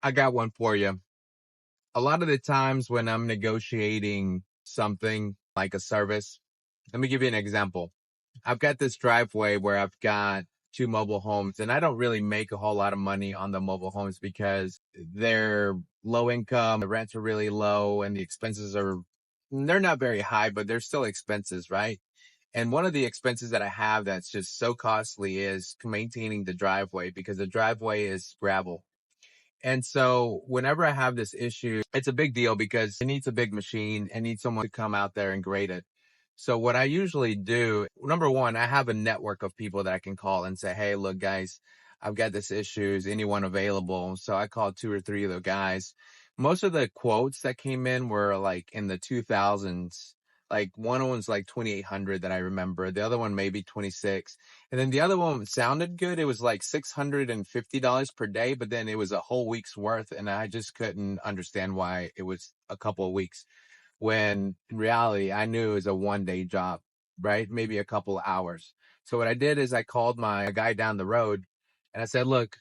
I got one for you. A lot of the times when I'm negotiating something like a service, let me give you an example. I've got this driveway where I've got two mobile homes, and I don't really make a whole lot of money on the mobile homes because they're low income, the rents are really low, and the expenses they're not very high, but they're still expenses, right? And one of the expenses that I have that's just so costly is maintaining the driveway because the driveway is gravel. And so whenever I have this issue, it's a big deal because it needs a big machine. It needs someone to come out there and grade it. So what I usually do, number one, I have a network of people that I can call and say, hey, look, guys, I've got this issue. Is anyone available? So I called two or three of the guys. Most of the quotes that came in were like in the 2000s. Like one of them's like 2,800 that I remember. The other one maybe 26. And then the other one sounded good. It was like $650 per day, but then it was a whole week's worth. And I just couldn't understand why it was a couple of weeks when in reality, I knew it was a 1 day job, right? Maybe a couple of hours. So what I did is I called my guy down the road and I said, look,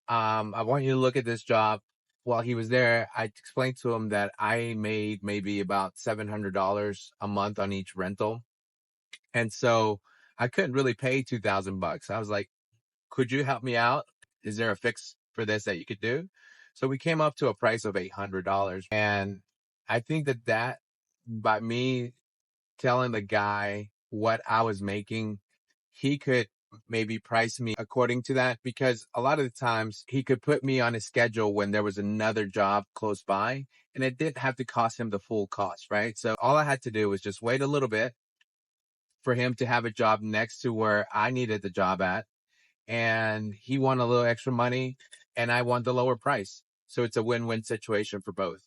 I want you to look at this job. While he was there, I explained to him that I made maybe about $700 a month on each rental. And so I couldn't really pay 2,000 bucks. I was like, could you help me out? Is there a fix for this that you could do? So we came up to a price of $800. And I think that by me telling the guy what I was making, he could maybe price me according to that, because a lot of the times he could put me on a schedule when there was another job close by and it didn't have to cost him the full cost, right? So all I had to do was just wait a little bit for him to have a job next to where I needed the job at, and he won a little extra money and I won the lower price. So it's a win-win situation for both.